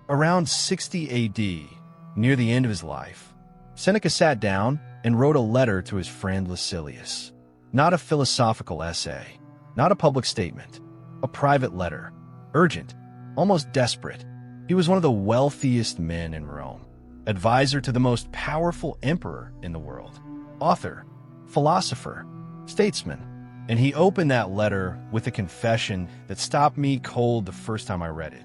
Around 60 AD, near the end of his life, Seneca sat down and wrote a letter to his friend Lucilius. Not a philosophical essay, not a public statement, a private letter, urgent, almost desperate. He was one of the wealthiest men in Rome, advisor to the most powerful emperor in the world, author, philosopher, statesman, and he opened that letter with a confession that stopped me cold the first time I read it.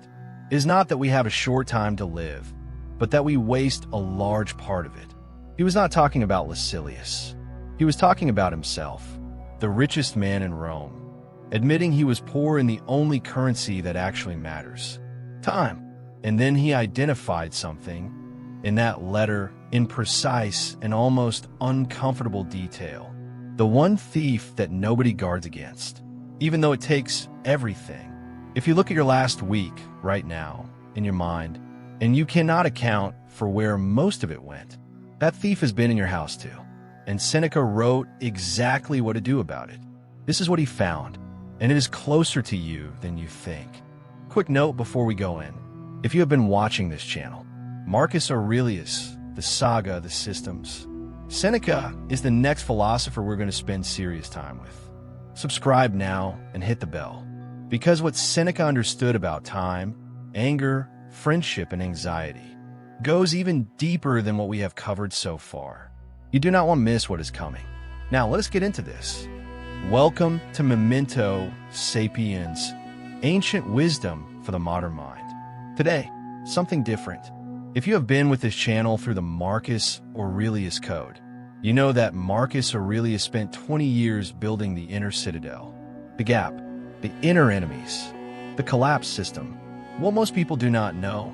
It is not that we have a short time to live, but that we waste a large part of it. He was not talking about Lucilius. He was talking about himself, the richest man in Rome, admitting he was poor in the only currency that actually matters, time. And then he identified something in that letter in precise and almost uncomfortable detail. The one thief that nobody guards against, even though it takes everything. If you look at your last week right now in your mind, and you cannot account for where most of it went, that thief has been in your house too. And Seneca wrote exactly what to do about it. This is what he found, and it is closer to you than you think. Quick note before we go in. If you have been watching this channel, Marcus Aurelius, the saga, the systems, Seneca is the next philosopher we're going to spend serious time with. Subscribe now and hit the bell, because what Seneca understood about time, anger, friendship, and anxiety goes even deeper than what we have covered so far. You do not want to miss what is coming. Now let us get into this. Welcome to Memento Sapiens, ancient wisdom for the modern mind. Today, something different. If you have been with this channel through the Marcus Aurelius Code, you know that Marcus Aurelius spent 20 years building the inner citadel, the gap, the inner enemies, the collapse system. What most people do not know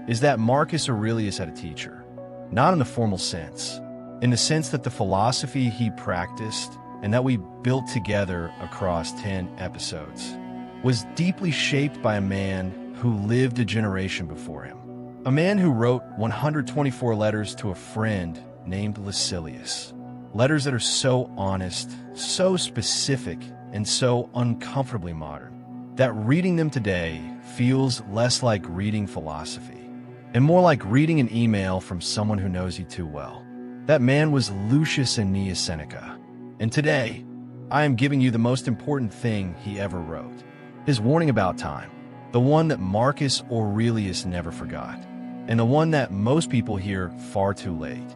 is that Marcus Aurelius had a teacher, not in the formal sense, in the sense that the philosophy he practiced and that we built together across 10 episodes was deeply shaped by a man who lived a generation before him. A man who wrote 124 letters to a friend named Lucilius. Letters that are so honest, so specific, and so uncomfortably modern, that reading them today feels less like reading philosophy, and more like reading an email from someone who knows you too well. That man was Lucius Aeneas Seneca, and today, I am giving you the most important thing he ever wrote, his warning about time. The one that Marcus Aurelius never forgot, and the one that most people hear far too late.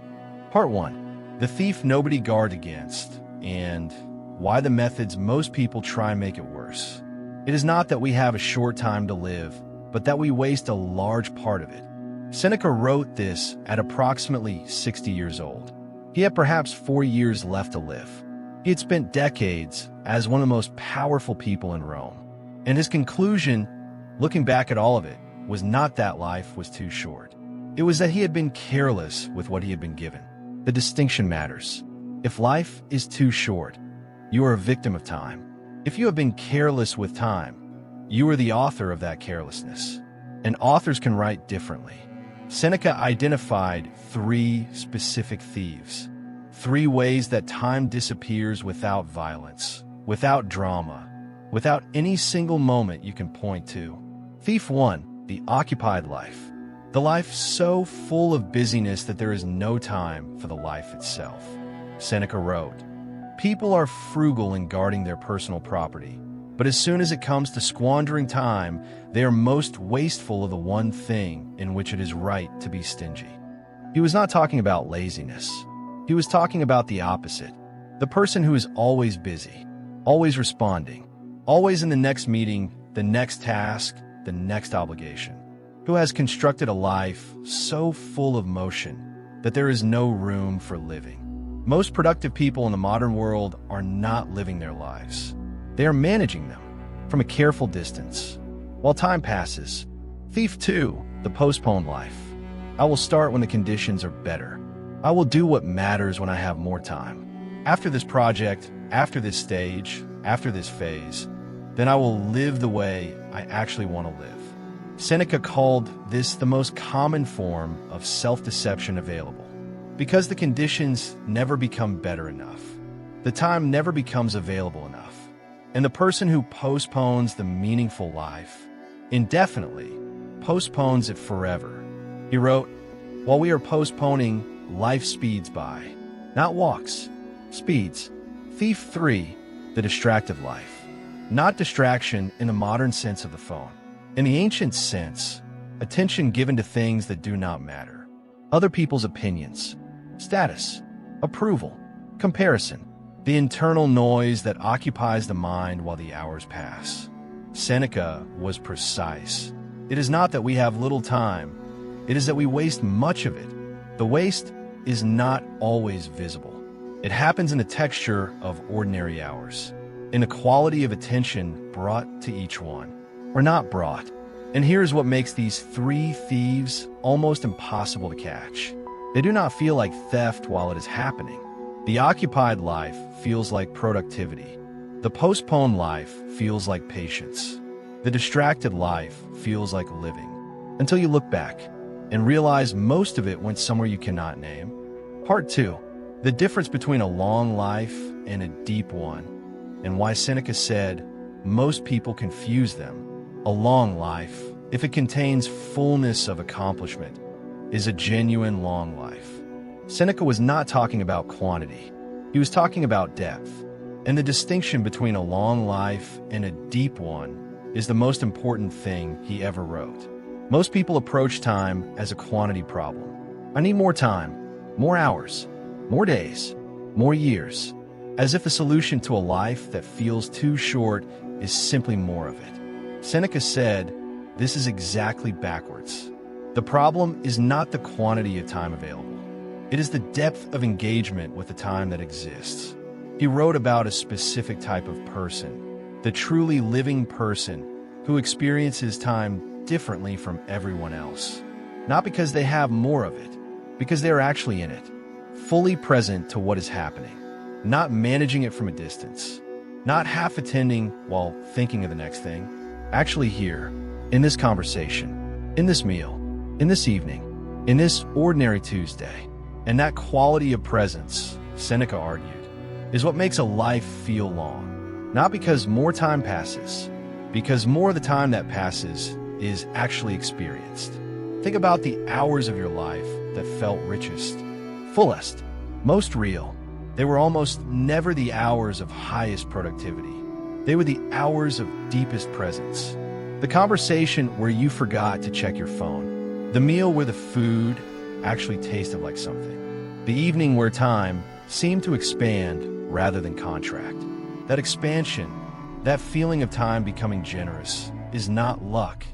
Part 1. The thief nobody guards against, and why the methods most people try and make it worse. It is not that we have a short time to live, but that we waste a large part of it. Seneca wrote this at approximately 60 years old. He had perhaps 4 years left to live. He had spent decades as one of the most powerful people in Rome, and his conclusion, looking back at all of it, was not that life was too short. It was that he had been careless with what he had been given. The distinction matters. If life is too short, you are a victim of time. If you have been careless with time, you are the author of that carelessness. And authors can write differently. Seneca identified 3 specific thieves. 3 ways that time disappears without violence, without drama, without any single moment you can point to. Thief 1, the occupied life. The life so full of busyness that there is no time for the life itself. Seneca wrote, "People are frugal in guarding their personal property, but as soon as it comes to squandering time, they are most wasteful of the one thing in which it is right to be stingy." He was not talking about laziness. He was talking about the opposite. The person who is always busy, always responding, always in the next meeting, the next task, the next obligation, who has constructed a life so full of motion that there is no room for living. Most productive people in the modern world are not living their lives. They are managing them from a careful distance. While time passes, Thief 2, the postponed life. I will start when the conditions are better. I will do what matters when I have more time. After this project, after this stage, after this phase, then I will live the way I actually want to live. Seneca called this the most common form of self-deception available, because the conditions never become better enough. The time never becomes available enough. And the person who postpones the meaningful life indefinitely postpones it forever. He wrote, "While we are postponing, life speeds by. Not walks, speeds." Thief 3, the distracted life. Not distraction in the modern sense of the phone. In the ancient sense, attention given to things that do not matter. Other people's opinions, status, approval, comparison. The internal noise that occupies the mind while the hours pass. Seneca was precise. It is not that we have little time, it is that we waste much of it. The waste is not always visible. It happens in the texture of ordinary hours, in the quality of attention brought to each one, or not brought. And here's what makes these 3 thieves almost impossible to catch. They do not feel like theft while it is happening. The occupied life feels like productivity. The postponed life feels like patience. The distracted life feels like living. Until you look back and realize most of it went somewhere you cannot name. Part 2. The difference between a long life and a deep one, and why Seneca said most people confuse them. A long life, if it contains fullness of accomplishment, is a genuine long life. Seneca was not talking about quantity. He was talking about depth. And the distinction between a long life and a deep one is the most important thing he ever wrote. Most people approach time as a quantity problem. I need more time, more hours, more days, more years, as if the solution to a life that feels too short is simply more of it. Seneca said, this is exactly backwards. The problem is not the quantity of time available. It is the depth of engagement with the time that exists. He wrote about a specific type of person, the truly living person who experiences time differently from everyone else. Not because they have more of it, because they are actually in it, fully present to what is happening, not managing it from a distance, not half attending while thinking of the next thing, actually here, in this conversation, in this meal, in this evening, in this ordinary Tuesday. And that quality of presence, Seneca argued, is what makes a life feel long. Not because more time passes, because more of the time that passes is actually experienced. Think about the hours of your life that felt richest, fullest, most real. They were almost never the hours of highest productivity. They were the hours of deepest presence. The conversation where you forgot to check your phone. The meal where the food actually tasted like something. The evening where time seemed to expand rather than contract. That expansion, that feeling of time becoming generous, is not luck.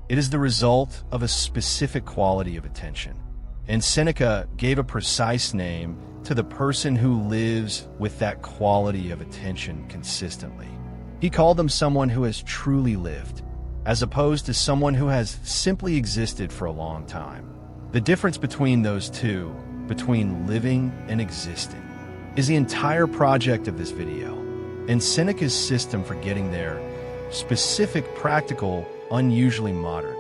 It is the result of a specific quality of attention. And Seneca gave a precise name to the person who lives with that quality of attention consistently. He called them someone who has truly lived, as opposed to someone who has simply existed for a long time. The difference between those two, between living and existing, is the entire project of this video, and Seneca's system for getting there, specific, practical, unusually modern,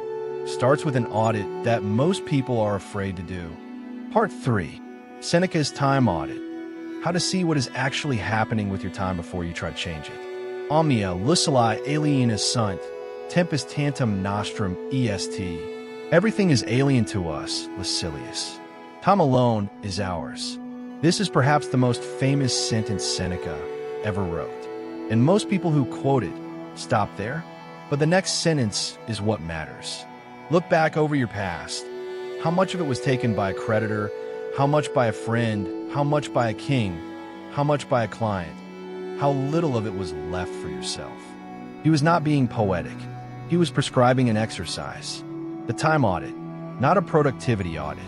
starts with an audit that most people are afraid to do. Part 3. Seneca's Time Audit. How to see what is actually happening with your time before you try to change it. Omnia Lucilius alienus sunt, tempus tantum nostrum est. Everything is alien to us, Lucilius. Time alone is ours. This is perhaps the most famous sentence Seneca ever wrote. And most people who quote it stop there. But the next sentence is what matters. Look back over your past. How much of it was taken by a creditor? How much by a friend? How much by a king? How much by a client? How little of it was left for yourself? He was not being poetic. He was prescribing an exercise. The time audit, not a productivity audit,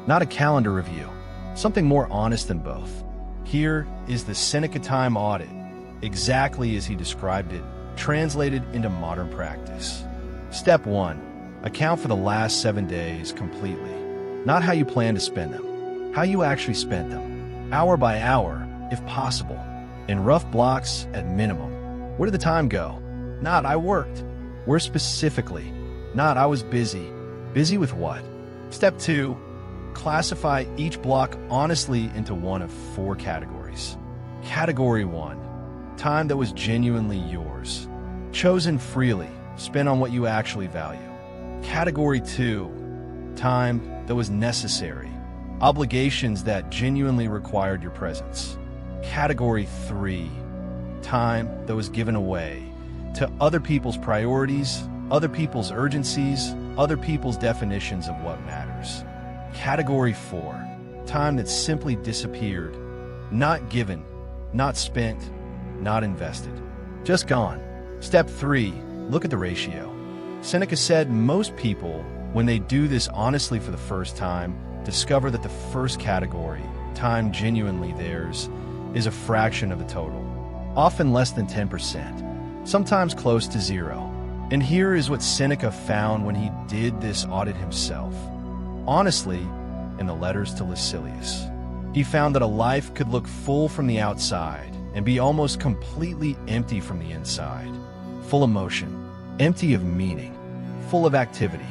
not a calendar review, something more honest than both. Here is the Seneca time audit, exactly as he described it, translated into modern practice. Step 1. Account for the last 7 days completely. Not how you plan to spend them, how you actually spent them. Hour by hour, if possible. In rough blocks at minimum. Where did the time go? Not I worked. Where specifically? Not I was busy. Busy with what? Step 2. Classify each block honestly into one of 4 categories. Category 1. Time that was genuinely yours. Chosen freely, spent on what you actually value. Category 2, time that was necessary, obligations that genuinely required your presence. Category 3, time that was given away to other people's priorities, other people's urgencies, other people's definitions of what matters. Category 4, time that simply disappeared, not given, not spent, not invested, just gone. Step 3, look at the ratio. Seneca said most people, when they do this honestly for the first time, discover that the first category, time genuinely theirs, is a fraction of the total, often less than 10%, sometimes close to zero. And here is what Seneca found when he did this audit himself. Honestly, in the letters to Lucilius, he found that a life could look full from the outside and be almost completely empty from the inside. Full of motion, empty of meaning, full of activity,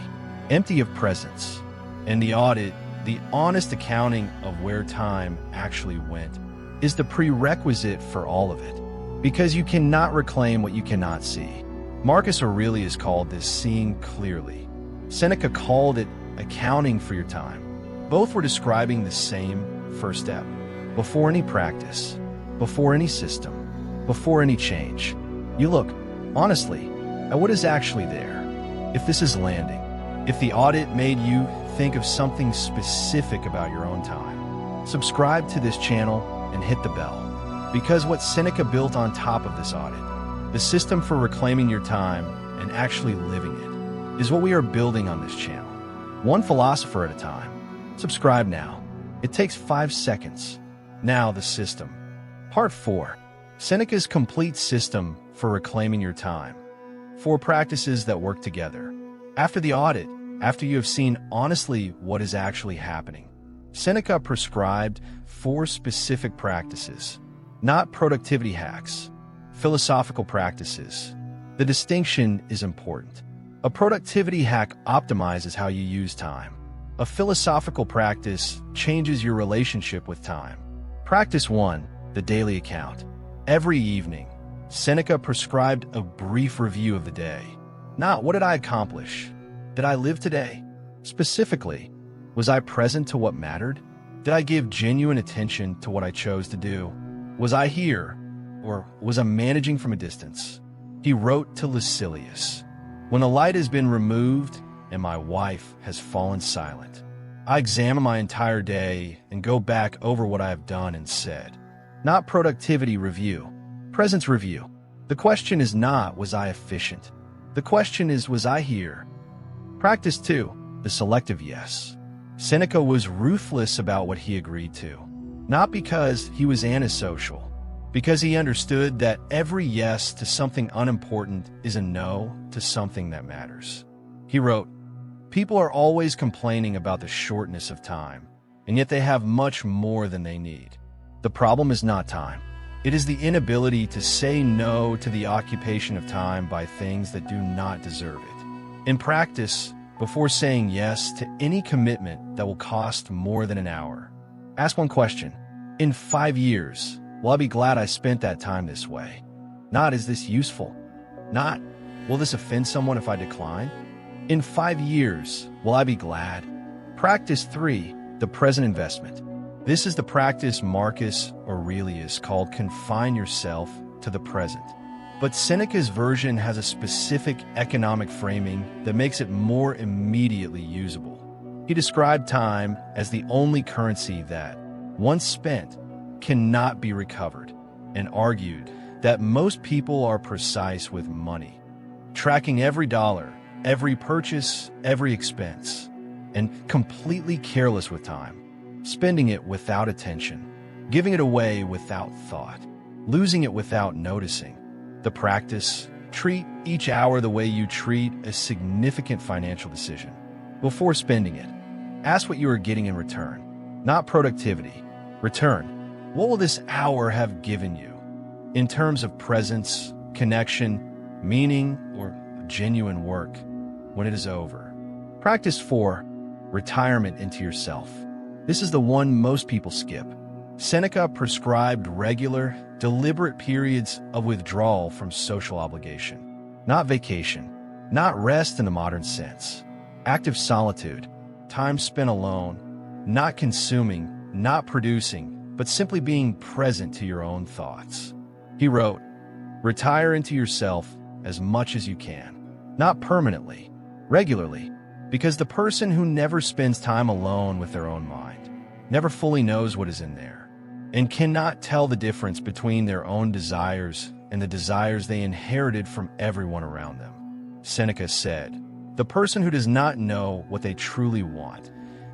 empty of presence. And the audit, the honest accounting of where time actually went, is the prerequisite for all of it, because you cannot reclaim what you cannot see. Marcus Aurelius called this seeing clearly. Seneca called it accounting for your time. Both were describing the same first step. Before any practice, before any system, before any change, you look, honestly, at what is actually there. If this is landing, if the audit made you think of something specific about your own time, subscribe to this channel and hit the bell. Because what Seneca built on top of this audit, the system for reclaiming your time and actually living it, is what we are building on this channel. One philosopher at a time. Subscribe now. It takes 5 seconds. Now the system. Part 4. Seneca's complete system for reclaiming your time. 4 practices that work together. After the audit, after you have seen honestly what is actually happening, Seneca prescribed 4 specific practices, not productivity hacks, philosophical practices. The distinction is important. A productivity hack optimizes how you use time. A philosophical practice changes your relationship with time. Practice 1, the daily account. Every evening, Seneca prescribed a brief review of the day. Not what did I accomplish? Did I live today? Specifically, was I present to what mattered? Did I give genuine attention to what I chose to do? Was I here, or was I managing from a distance? He wrote to Lucilius, "When the light has been removed and my wife has fallen silent, I examine my entire day and go back over what I have done and said." Not productivity review, presence review. The question is not, was I efficient? The question is, was I here? Practice 2, the selective yes. Seneca was ruthless about what he agreed to, not because he was antisocial, because he understood that every yes to something unimportant is a no to something that matters. He wrote, "People are always complaining about the shortness of time, and yet they have much more than they need. The problem is not time. It is the inability to say no to the occupation of time by things that do not deserve it." In practice, before saying yes to any commitment that will cost more than an hour, ask one question. In 5 years, will I be glad I spent that time this way? Not, is this useful? Not, will this offend someone if I decline? In 5 years, will I be glad? Practice 3, the present investment. This is the practice Marcus Aurelius called confine yourself to the present. But Seneca's version has a specific economic framing that makes it more immediately usable. He described time as the only currency that, once spent, cannot be recovered, and argued that most people are precise with money, tracking every dollar, every purchase, every expense, and completely careless with time, spending it without attention, giving it away without thought, losing it without noticing. The practice, treat each hour the way you treat a significant financial decision. Before spending it, ask what you are getting in return, not productivity. Return. What will this hour have given you? In terms of presence, connection, meaning, or genuine work when it is over. Practice 4, retirement into yourself. This is the one most people skip. Seneca prescribed regular, deliberate periods of withdrawal from social obligation. Not vacation, not rest in the modern sense, active solitude, time spent alone, not consuming, not producing, but simply being present to your own thoughts. He wrote, "Retire into yourself as much as you can, not permanently, regularly, because the person who never spends time alone with their own mind never fully knows what is in there, and cannot tell the difference between their own desires and the desires they inherited from everyone around them." Seneca said, "The person who does not know what they truly want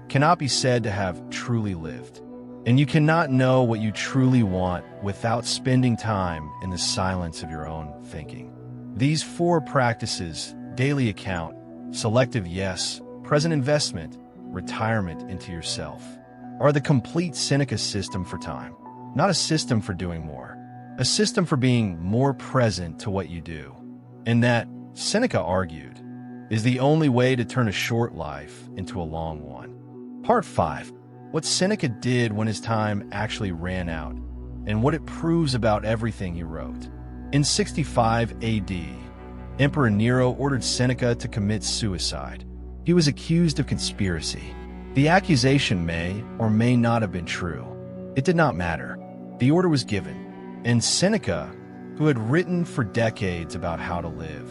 cannot be said to have truly lived, and you cannot know what you truly want without spending time in the silence of your own thinking." These 4 practices, daily account, selective yes, present investment, retirement into yourself, are the complete Seneca system for time. Not a system for doing more, a system for being more present to what you do. And that, Seneca argued, is the only way to turn a short life into a long one. Part 5. What Seneca did when his time actually ran out, and what it proves about everything he wrote. In 65 AD, Emperor Nero ordered Seneca to commit suicide. He was accused of conspiracy. The accusation may or may not have been true. It did not matter. The order was given, and Seneca, who had written for decades about how to live,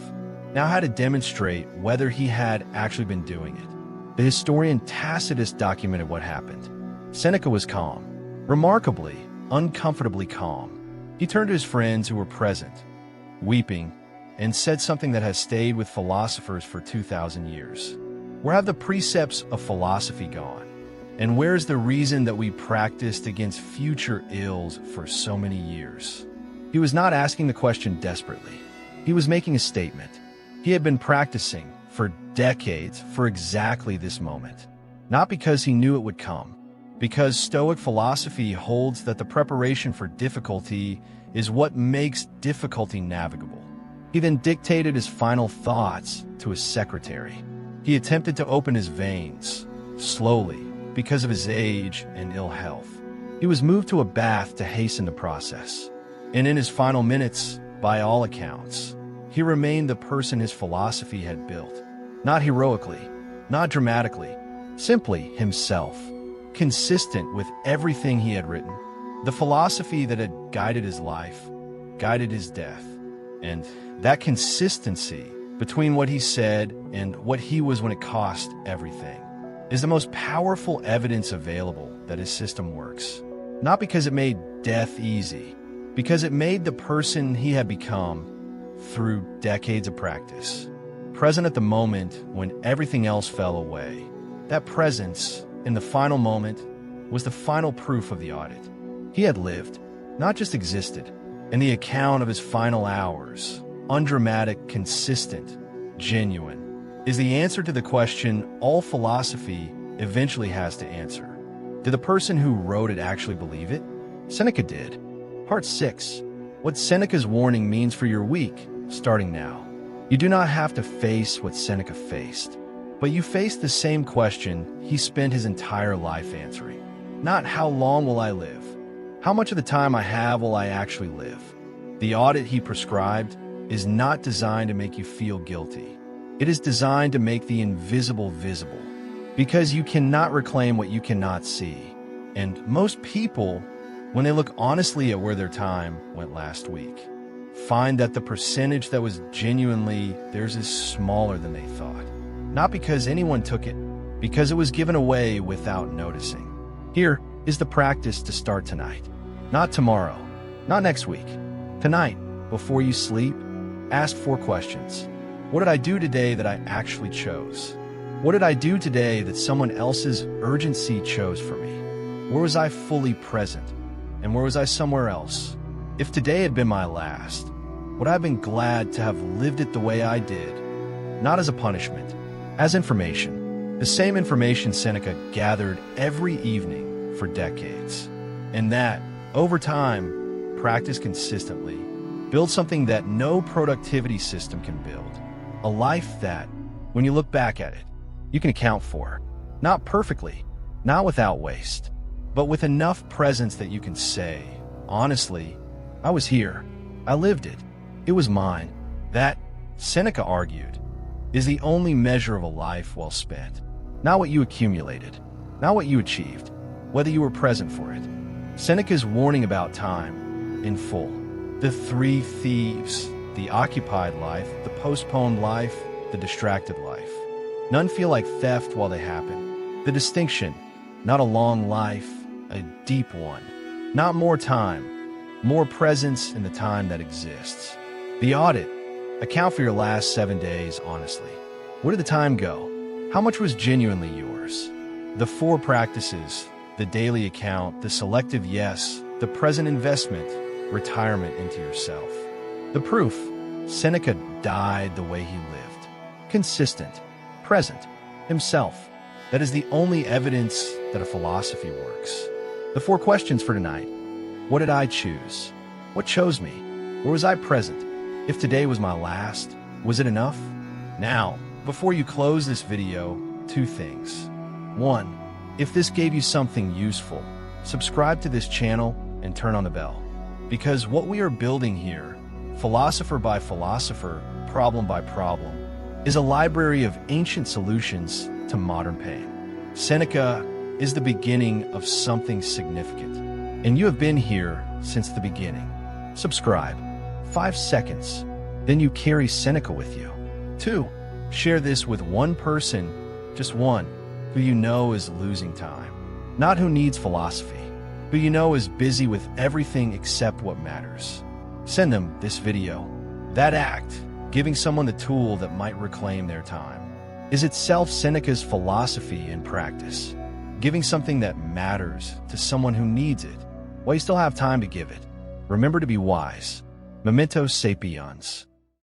now had to demonstrate whether he had actually been doing it. The historian Tacitus documented what happened. Seneca was calm, remarkably, uncomfortably calm. He turned to his friends who were present, weeping, and said something that has stayed with philosophers for 2,000 years. Where have the precepts of philosophy gone? And where is the reason that we practiced against future ills for so many years? He was not asking the question desperately. He was making a statement. He had been practicing for decades for exactly this moment. Not because he knew it would come, because Stoic philosophy holds that the preparation for difficulty is what makes difficulty navigable. He then dictated his final thoughts to his secretary. He attempted to open his veins, slowly, because of his age and ill health. He was moved to a bath to hasten the process. And in his final minutes, by all accounts, he remained the person his philosophy had built. Not heroically, not dramatically, simply himself, consistent with everything he had written. The philosophy that had guided his life, guided his death. And that consistency between what he said and what he was when it cost everything is the most powerful evidence available that his system works. Not because it made death easy, because it made the person he had become through decades of practice, present at the moment when everything else fell away. That presence in the final moment was the final proof of the audit. He had lived, not just existed, and the account of his final hours, undramatic, consistent, genuine, is the answer to the question all philosophy eventually has to answer. Did the person who wrote it actually believe it? Seneca did. Part 6. What Seneca's warning means for your week, starting now. You do not have to face what Seneca faced, but you face the same question he spent his entire life answering. Not how long will I live? How much of the time I have will I actually live? The audit he prescribed is not designed to make you feel guilty. It is designed to make the invisible visible, because you cannot reclaim what you cannot see. And most people, when they look honestly at where their time went last week, find that the percentage that was genuinely theirs is smaller than they thought. Not because anyone took it, because it was given away without noticing. Here is the practice to start tonight. Not tomorrow, not next week. Tonight, before you sleep, ask 4 questions. What did I do today that I actually chose? What did I do today that someone else's urgency chose for me? Where was I fully present? And where was I somewhere else? If today had been my last, would I have been glad to have lived it the way I did? Not as a punishment, as information. The same information Seneca gathered every evening for decades. And that, over time, practice consistently, build something that no productivity system can build. A life that, when you look back at it, you can account for. Not perfectly, not without waste, but with enough presence that you can say, honestly, I was here. I lived it. It was mine. That, Seneca argued, is the only measure of a life well spent. Not what you accumulated, not what you achieved, whether you were present for it. Seneca's warning about time in full. The three thieves, the occupied life, the postponed life, the distracted life. None feel like theft while they happen. The distinction, not a long life, a deep one. Not more time, more presence in the time that exists. The audit, account for your last 7 days honestly. Where did the time go? How much was genuinely yours? The 4 practices, the daily account, the selective yes, the present investment, retirement into yourself. The proof, Seneca died the way he lived. Consistent, present, himself. That is the only evidence that a philosophy works. The 4 questions for tonight. What did I choose? What chose me? Or was I present? If today was my last, was it enough? Now, before you close this video, 2 things. 1. If this gave you something useful, subscribe to this channel and turn on the bell. Because what we are building here, philosopher by philosopher, problem by problem, is a library of ancient solutions to modern pain. Seneca is the beginning of something significant. And you have been here since the beginning. Subscribe. 5 seconds. Then you carry Seneca with you. 2. Share this with one person, just one, who you know is losing time. Not who needs philosophy, who you know is busy with everything except what matters. Send them this video. That act, giving someone the tool that might reclaim their time, is itself Seneca's philosophy in practice. Giving something that matters to someone who needs it, while you still have time to give it. Remember to be wise. Memento Sapiens.